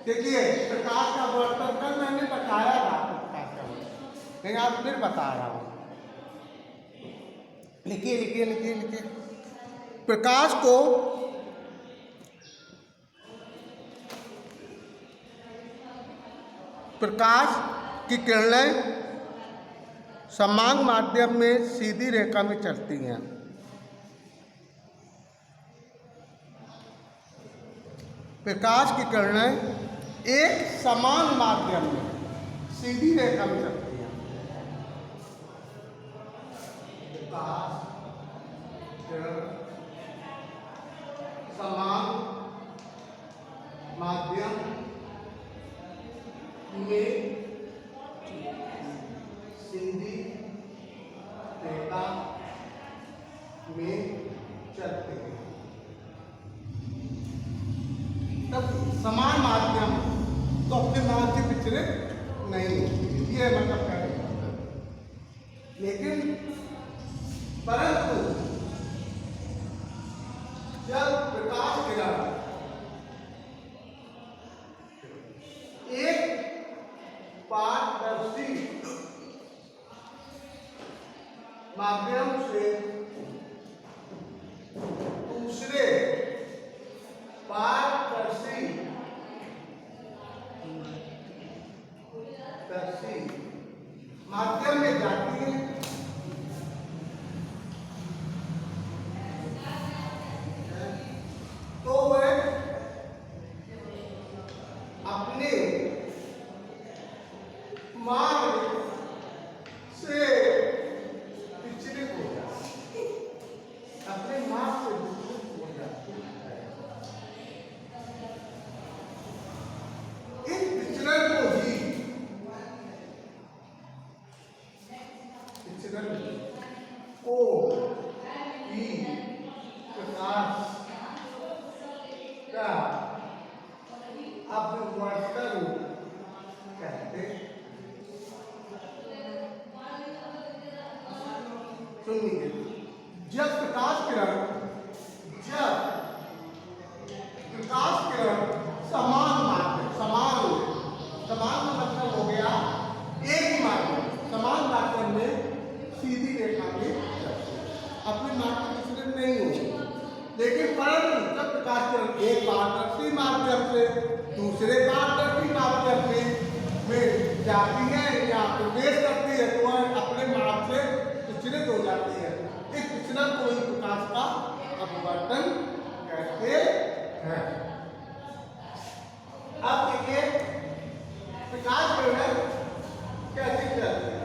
देखिए प्रकाश का वर्तन कल मैंने बताया था प्रकाश का वर्तन, लेकिन आप फिर बता रहा हूँ। लिखिए लिखिए लिखिए लिखिए। प्रकाश को प्रकाश की किरणें समान माध्यम में सीधी रेखा में चलती हैं। प्रकाश की किरणें एक समान माध्यम में सीधी रेखा में चलती हैं। प्रकाश किरण समान माध्यम में सीधी रेखा में चलते हैं। तब समान माध्यम तो अपने मान से विचलित नहीं होती, ये मतलब कहने का मतलब। लेकिन परंतु जब प्रकाश किरण एक पारदर्शी माध्यम से दूसरे पारदर्शी माध्यम में जाती है, तो वह अपने मार्ग से विचलित हो जाती है, अपने मार्ग से विचलित हो जाती है। इस विचलन को ही प्रकाश का अपवर्तन कहते हैं। सुनिए, जब प्रकाश किरण समान माध्यम समान मतलब हो गया एक ही माध्यम, समान माध्यम में सीधी रेखा में अपने माध्यम विचलन नहीं हो। लेकिन परंतु जब प्रकाश किरण एक पारदर्शी माध्यम से दूसरे पारदर्शी माध्यम में जाती है या प्रवेश करती है, तो वह अपने मार्ग से विचलित हो जाती है। इस विचलन को ही प्रकाश का अपवर्तन कहते हैं। अब देखिए प्रकाश किरण कैसे चलती है।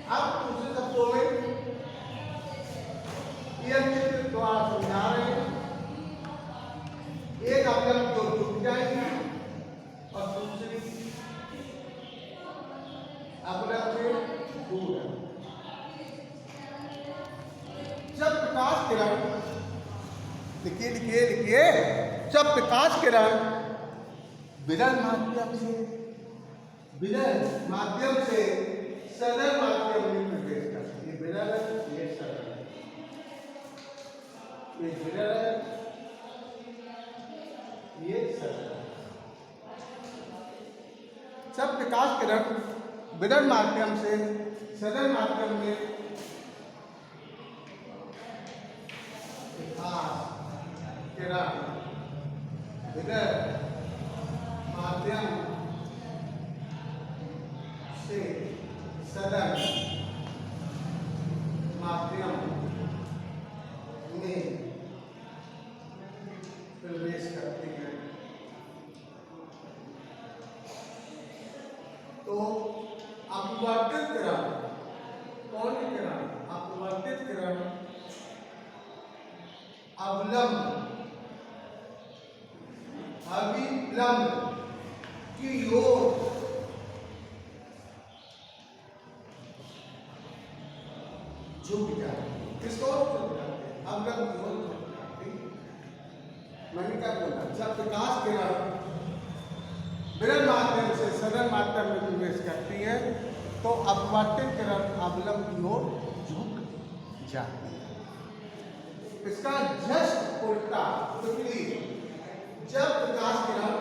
अब दूसरे शब्दों में ये चित्र द्वारा समझा रहे हैं। एक अवयव जो टूट जाएगी और दूसरी अवयव से दूर है। जब प्रकाश किरण लिखिए लिखिए लिखिए, जब प्रकाश किरण विरल माध्यम से सदर माध्यम में प्रवेश करती है। विरल ये सदर, ये विरल ये सदर। जब प्रकाश किरण विरल माध्यम से सदर माध्यम में प्रकाश किरण विरल माध्यम से सदर माध्यम में प्रवेश करती है, तो अपवर्तित किरण कौन सी किरण? अपवर्तित किरण अविलंब की ओर झुक जाती है। किसको झुक जाती है? अविलंब की ओर झुक जाती है। मैंने क्या बोला? जब प्रकाश किरण विरल माध्यम से सदर माध्यम में प्रवेश करती है, तो अपवर्तित किरण अविलंब की ओर झुक जाती है। इसका जस्ट उल्टा विपरीत जब प्रकाश किरण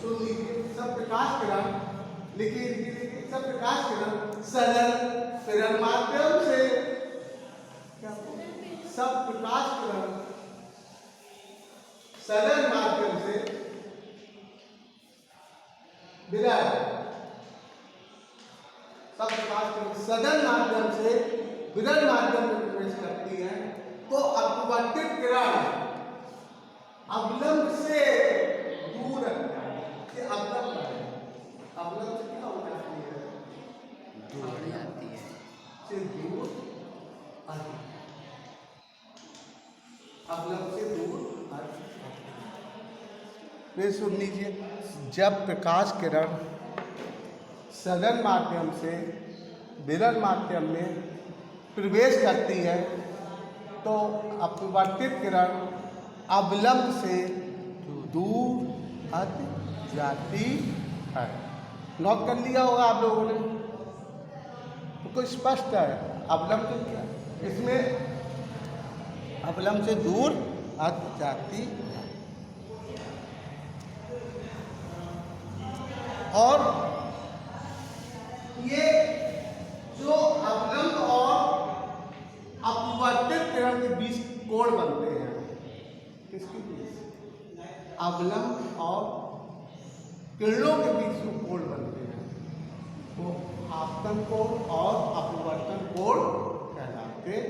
सुन लीजिए, सब प्रकाश किरण लिखिए सब प्रकाश किरण सरल सरल माध्यम से सब प्रकाश किरण सरल माध्यम से विरल सब प्रकाश किरण सरल माध्यम से विरल माध्यम में प्रवेश करती है तो अपवर्तित किरण अवलंब से दूर अवलंब है, अवलंब से क्या हो जाती है, दूर हो जाती है, से दूर आती है, अवलंब से दूर आती है। सुन लीजिए, जब प्रकाश किरण सरल माध्यम से विरल माध्यम में प्रवेश करती है तो अपवर्तित किरण अवलंब से दूर हट जाती है। नोट कर लिया होगा आप लोगों ने, तो स्पष्ट है अवलंब से क्या, इसमें अवलंब से दूर हट जाती है। और ये जो अवलंब और अपवर्तित किरण के बीच कोण बनते हैं, किसके बीच, अवलंब और किरणों के बीच जो कोण बनते हैं वो आपतन कोण और अपवर्तन कोण कहलाते हैं।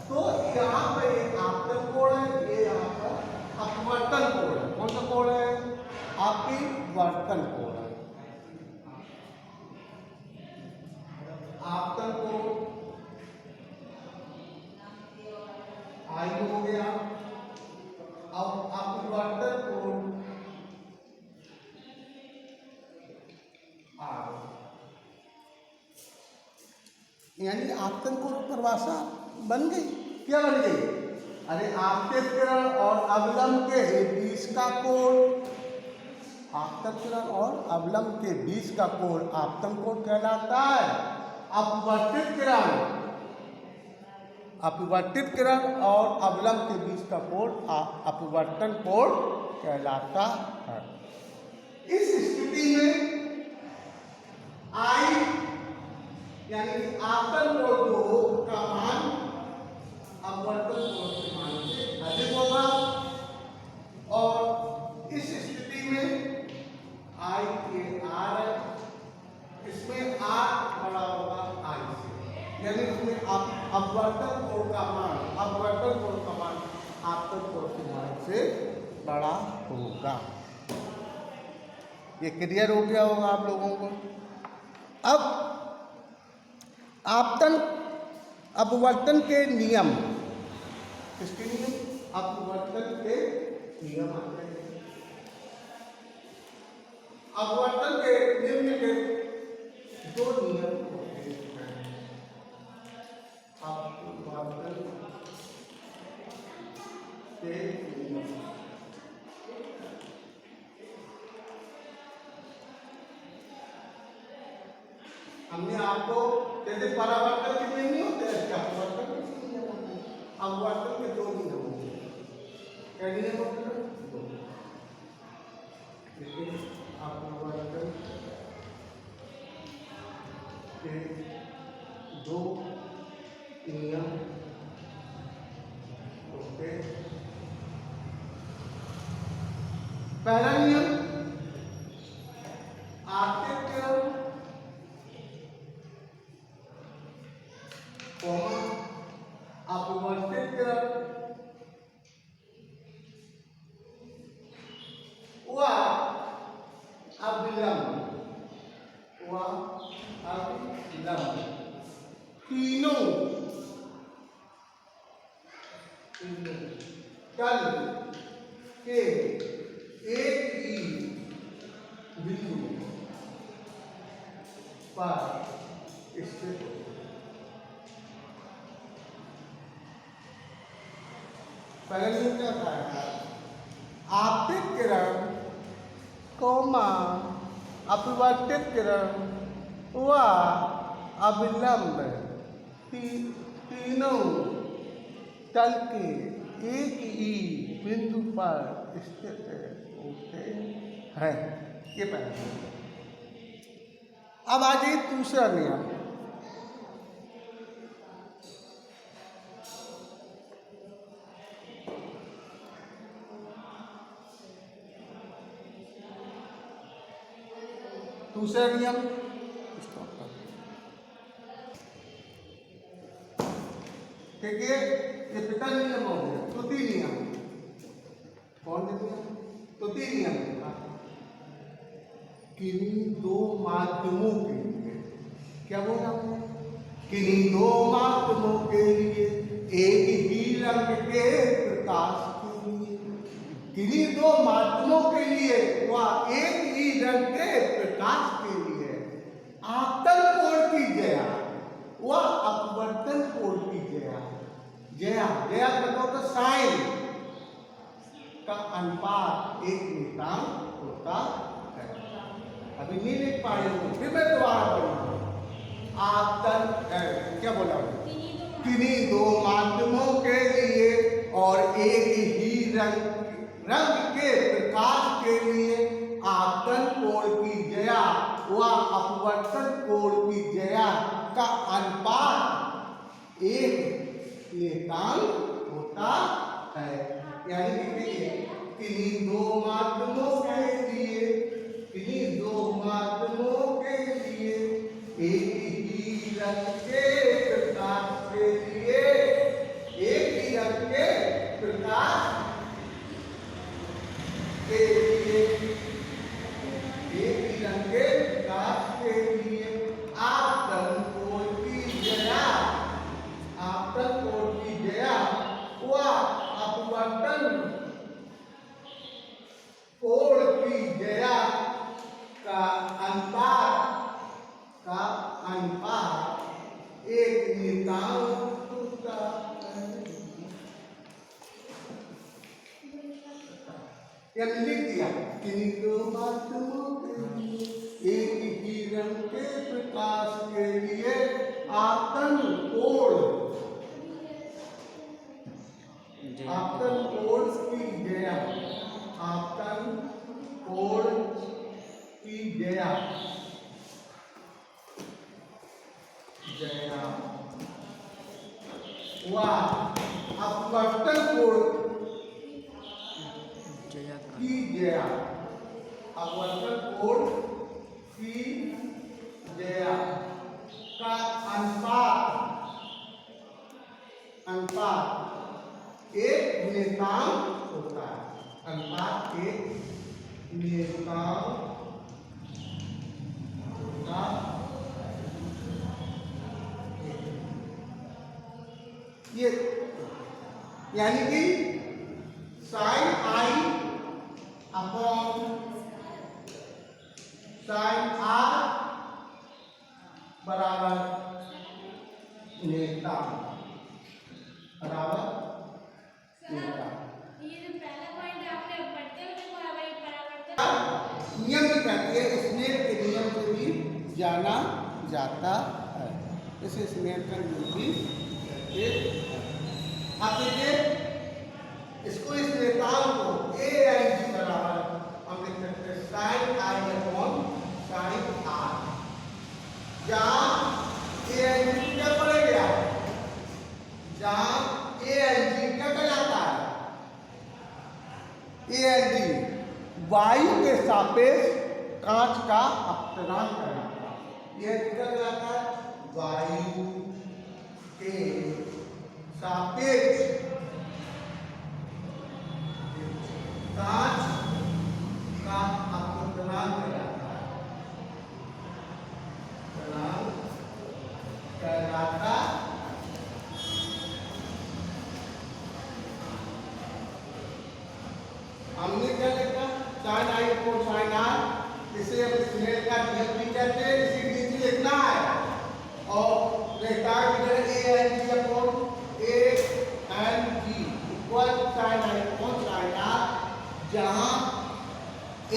तो यहाँ पर एक आपतन कोण है, ये यहाँ पर अपवर्तन कोण है। कौन सा कोण है, अपवर्तन कोण है। आपतन कोण आई हो गया, अब अपवर्तन कोण आर, यानी आपतन कोण परिभाषा बन गई। क्या बन गई, अरे आपतित किरण और अवलंब के बीच का कोण, आपतन किरण और अवलंब के बीच का कोण आपतन कोण कहलाता है। अपवर्तित किरण और अवलंब के बीच का कोण अपवर्तन कोण कहलाता है। इस स्थिति में आई यानी आपतन कोण जो का मान अपवर्तन कोण के मान से अधिक होगा और इस स्थिति में आई के आर है, इसमें आर बड़ा होगा आई से, यानी इसमें अपवर्तन कोण का मान आपतन कोण के मान से बड़ा होगा। ये क्लियर हो गया होगा आप लोगों को। अब अपवर्तन के नियम, किसके नियम, अपवर्तन के नियम आते हैं। अपवर्तन के नियम के दो नियम होते हैं। अपवर्तन के नियम, हमने आपको जैसे परावर्तन के नियम नहीं होते हैं, अपवर्तन के नियम होते हैं। अपवर्तन के दो नियम होते हैं। क्या नियम होते हैं, दो। लेकिन अपवर्तन के दो नियम होते हैं। पहला नियम, आपतित किरण अपवर्तित किरण व अविलंब तीनों कल के एक ही बिंदु पर स्थित होते हैं। पहले नियम क्या था, आपतित किरण कोमा अपवर्तित किरण व अविलंब तीनों तल के एक ही बिंदु पर स्थित होते हैं। ये पहला नियम। अब आ जाइए दूसरा नियम। दूसरा नियम देखिए, ये पिता नियम हो गया। तृतीय नियम कौन देते हैं? तृतीय नियम किन्हीं दो माध्यमों के लिए, क्या बोला हमने? किन्हीं दो माध्यमों के लिए एक ही रंग के प्रकाश के लिए, किन्हीं दो माध्यमों के लिए वह एक ही रंग के प्रकाश के लिए आपतन कोण की जया व अपवर्तन कोण की जया, जया जया बताओ तो साइन का अनुपात एक नियतांक होता है। अभी नहीं लिख पाए हो, फिर मैं दोबारा पढ़ूंगा। आपतन क्या बोला? किन्हीं दो माध्यमों के लिए और एक ही रंग के प्रकाश के लिए आपतन कोण की जया व अपवर्तन कोण की जया का अनुपात एक नियतांक होता है। यानी कि देखिए, किन्हीं दो माध्यमों के लिए, किन्हीं दो माध्यमों के लिए एक ही रंग के प्रकाश के लिए, एक ही रंग के प्रकाश के लिए, एक ही रंग के प्रकाश के लिए आपतन कोण की जया, आपतन कोण की जया व अपवर्तन कोण की जया का अनुपात एक नियतांक होता है। ये लिख दिया, किन्हीं दो माध्यमों के लिए एक ही रंग के प्रकाश के लिए आपतन कोण की जया, आपतन कोण की जया, जया व अपवर्तन कोण की जया, अपवर्तन कोण की जया का अनुपात एक नियतांक होता है। अनुपात एक नियतांक होता ये, यानी कि sine I upon sine R बराबर नियतांक, बराबर नियतांक। नियम कहते हैं, स्नेल के नियम से भी जाना जाता है। इसे स्नेल का नियम भी कहते हैं। आप देखिए, इसको इस नियतांक को ए आई जी बराबर हम लिख सकते हैं sine I upon sine R, जहाँ ए आई जी क्या पड़ेगा, जहाँ ए आई जी क्या कहलाता है, ए आई जी वायु के सापेक्ष कांच का अपतनांक कहलाता है। यह क्या कहलाता है? वायु के सापेक्ष कांच का अपतनांक कहलाता है, कहलाता हमने क्या लिखा? Sine I upon sine R, इसे हम स्नेल का नियम भी कहते हैं, इसी नीचे लिखना है। और रेक्टांगल की जगह A N G upon A N G equal sine I upon sine R, जहाँ ए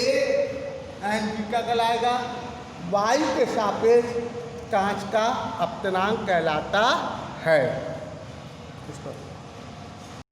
एन जी का कहलाएगा वायु के सापेक्ष कांच का अपतनांक कहलाता है। इसको